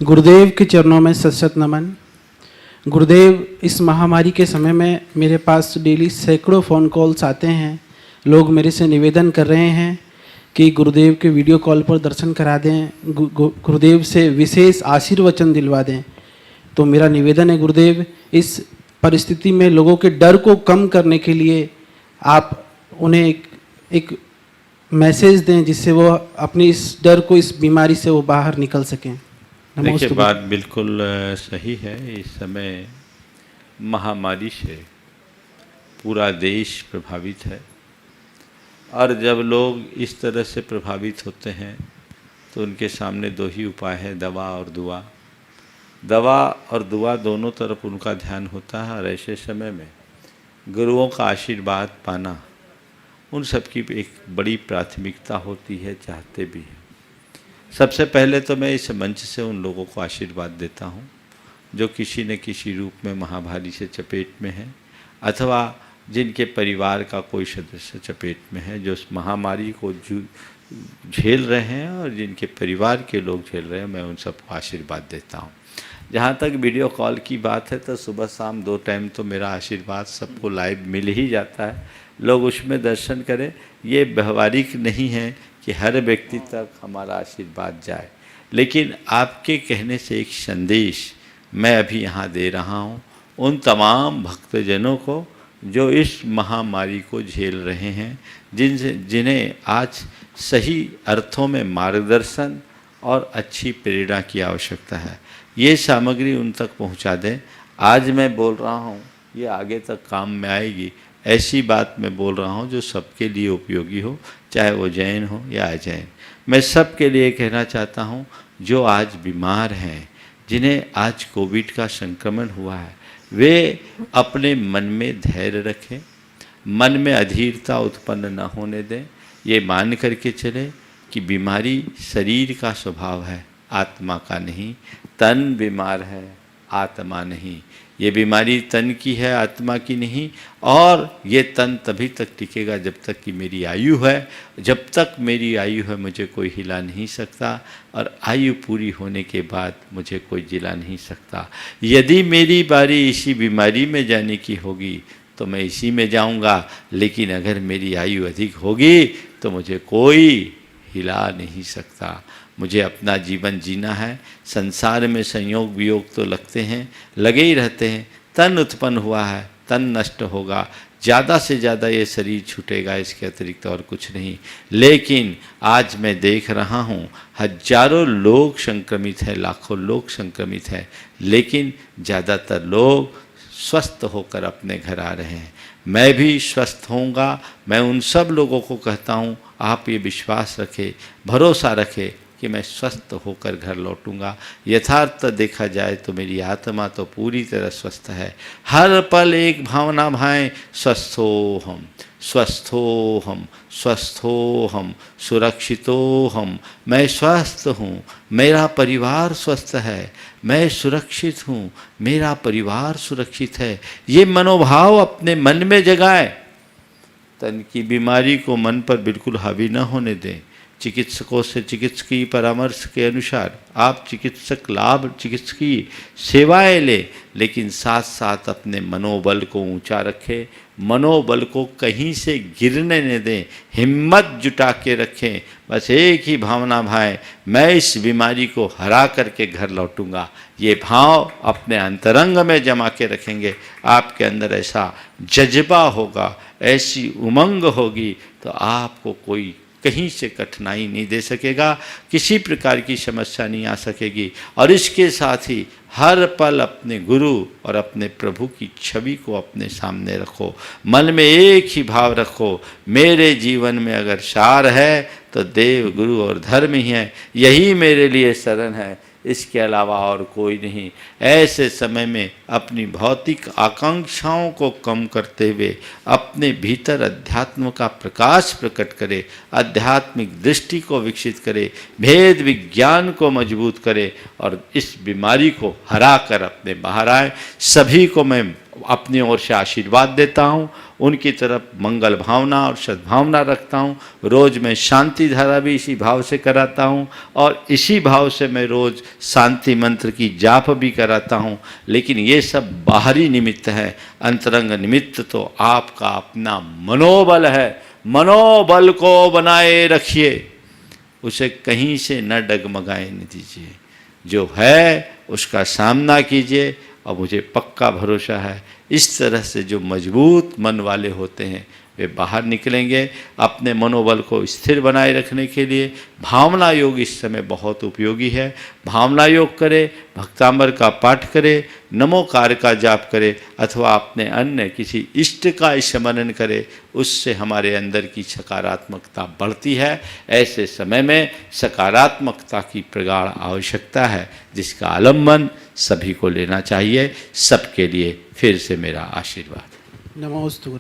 गुरुदेव के चरणों में सत नमन। गुरुदेव, इस महामारी के समय में मेरे पास डेली सैकड़ों फ़ोन कॉल्स आते हैं। लोग मेरे से निवेदन कर रहे हैं कि गुरुदेव के वीडियो कॉल पर दर्शन करा दें, गुरुदेव से विशेष आशीर्वचन दिलवा दें। तो मेरा निवेदन है गुरुदेव, इस परिस्थिति में लोगों के डर को कम करने के लिए आप उन्हें एक मैसेज दें जिससे वो अपनी इस डर को, इस बीमारी से वो बाहर निकल सकें। देखिए, बात बिल्कुल सही है। इस समय महामारी से पूरा देश प्रभावित है और जब लोग इस तरह से प्रभावित होते हैं तो उनके सामने दो ही उपाय है, दवा और दुआ। दवा और दुआ दोनों तरफ उनका ध्यान होता है और ऐसे समय में गुरुओं का आशीर्वाद पाना उन सबकी एक बड़ी प्राथमिकता होती है, चाहते भी हैं। सबसे पहले तो मैं इस मंच से उन लोगों को आशीर्वाद देता हूं जो किसी न किसी रूप में महामारी से चपेट में है अथवा जिनके परिवार का कोई सदस्य चपेट में है, जो उस महामारी को झेल रहे हैं और जिनके परिवार के लोग झेल रहे हैं। मैं उन सबको आशीर्वाद देता हूं। जहाँ तक वीडियो कॉल की बात है तो सुबह शाम 2 टाइम तो मेरा आशीर्वाद सबको लाइव मिल ही जाता है। लोग उसमें दर्शन करें। ये व्यवहारिक नहीं है कि हर व्यक्ति तक हमारा आशीर्वाद जाए, लेकिन आपके कहने से एक संदेश मैं अभी यहाँ दे रहा हूँ उन तमाम भक्तजनों को जो इस महामारी को झेल रहे हैं, जिन्हें आज सही अर्थों में मार्गदर्शन और अच्छी प्रेरणा की आवश्यकता है। ये सामग्री उन तक पहुँचा दें। आज मैं बोल रहा हूँ ये आगे तक काम में आएगी। ऐसी बात मैं बोल रहा हूँ जो सबके लिए उपयोगी हो, चाहे वो जैन हो या अजैन। मैं सबके लिए कहना चाहता हूँ जो आज बीमार हैं, जिन्हें आज कोविड का संक्रमण हुआ है, वे अपने मन में धैर्य रखें, मन में अधीरता उत्पन्न न होने दें। ये मान करके चले कि बीमारी शरीर का स्वभाव है, आत्मा का नहीं। तन बीमार है, आत्मा नहीं। ये बीमारी तन की है, आत्मा की नहीं। और ये तन तभी तक टिकेगा जब तक कि मेरी आयु है। जब तक मेरी आयु है मुझे कोई हिला नहीं सकता, और आयु पूरी होने के बाद मुझे कोई जिला नहीं सकता। यदि मेरी बारी इसी बीमारी में जाने की होगी तो मैं इसी में जाऊंगा, लेकिन अगर मेरी आयु अधिक होगी तो मुझे कोई हिला नहीं सकता। मुझे अपना जीवन जीना है। संसार में संयोग वियोग तो लगते हैं, लगे ही रहते हैं। तन उत्पन्न हुआ है, तन नष्ट होगा, ज़्यादा से ज़्यादा ये शरीर छूटेगा, इसके अतिरिक्त और कुछ नहीं। लेकिन आज मैं देख रहा हूँ हजारों लोग संक्रमित हैं, लाखों लोग संक्रमित हैं, लेकिन ज़्यादातर लोग स्वस्थ होकर अपने घर आ रहे हैं। मैं भी स्वस्थ होऊंगा। मैं उन सब लोगों को कहता हूँ आप ये विश्वास रखें, भरोसा रखें कि मैं स्वस्थ होकर घर लौटूंगा। यथार्थ देखा जाए तो मेरी आत्मा तो पूरी तरह स्वस्थ है। हर पल एक भावना भाएं, स्वस्थो हम, स्वस्थो हम, स्वस्थो हम, सुरक्षितो हम। मैं स्वस्थ हूँ, मेरा परिवार स्वस्थ है, मैं सुरक्षित हूँ, मेरा परिवार सुरक्षित है। ये मनोभाव अपने मन में जगाएं। तन की बीमारी को मन पर बिल्कुल हावी न होने दें। चिकित्सकों से चिकित्सकीय परामर्श के अनुसार आप चिकित्सकीय सेवाएं लें, लेकिन साथ साथ अपने मनोबल को ऊंचा रखें। मनोबल को कहीं से गिरने न दें, हिम्मत जुटा के रखें। बस एक ही भावना भाएं, मैं इस बीमारी को हरा करके घर लौटूंगा। ये भाव अपने अंतरंग में जमा के रखेंगे, आपके अंदर ऐसा जज्बा होगा, ऐसी उमंग होगी, तो आपको कोई कहीं से कठिनाई नहीं दे सकेगा, किसी प्रकार की समस्या नहीं आ सकेगी। और इसके साथ ही हर पल अपने गुरु और अपने प्रभु की छवि को अपने सामने रखो। मन में एक ही भाव रखो, मेरे जीवन में अगर सार है तो देव, गुरु और धर्म ही है। यही मेरे लिए शरण है, इसके अलावा और कोई नहीं। ऐसे समय में अपनी भौतिक आकांक्षाओं को कम करते हुए अपने भीतर अध्यात्म का प्रकाश प्रकट करे, आध्यात्मिक दृष्टि को विकसित करे, भेद विज्ञान को मजबूत करे और इस बीमारी को हरा कर अपने बाहर आए। सभी को मैं अपनी ओर से आशीर्वाद देता हूँ, उनकी तरफ मंगल भावना और सद्भावना रखता हूँ। रोज़ मैं शांति धारा भी इसी भाव से कराता हूँ और इसी भाव से मैं रोज़ शांति मंत्र की जाप भी कराता हूँ। लेकिन ये सब बाहरी निमित्त है, अंतरंग निमित्त तो आपका अपना मनोबल है। मनोबल को बनाए रखिए, उसे कहीं से न डगमगाए न दीजिए। जो है उसका सामना कीजिए और मुझे पक्का भरोसा है इस तरह से जो मजबूत मन वाले होते हैं वे बाहर निकलेंगे। अपने मनोबल को स्थिर बनाए रखने के लिए भावना योग इस समय बहुत उपयोगी है। भावना योग करें, भक्तांबर का पाठ करें, नमोकार का जाप करें अथवा अपने अन्य किसी इष्ट का स्मरण करें, उससे हमारे अंदर की सकारात्मकता बढ़ती है। ऐसे समय में सकारात्मकता की प्रगाढ़ आवश्यकता है, जिसका आलम्बन सभी को लेना चाहिए। सबके लिए फिर से मेरा आशीर्वाद। नमोस्तु।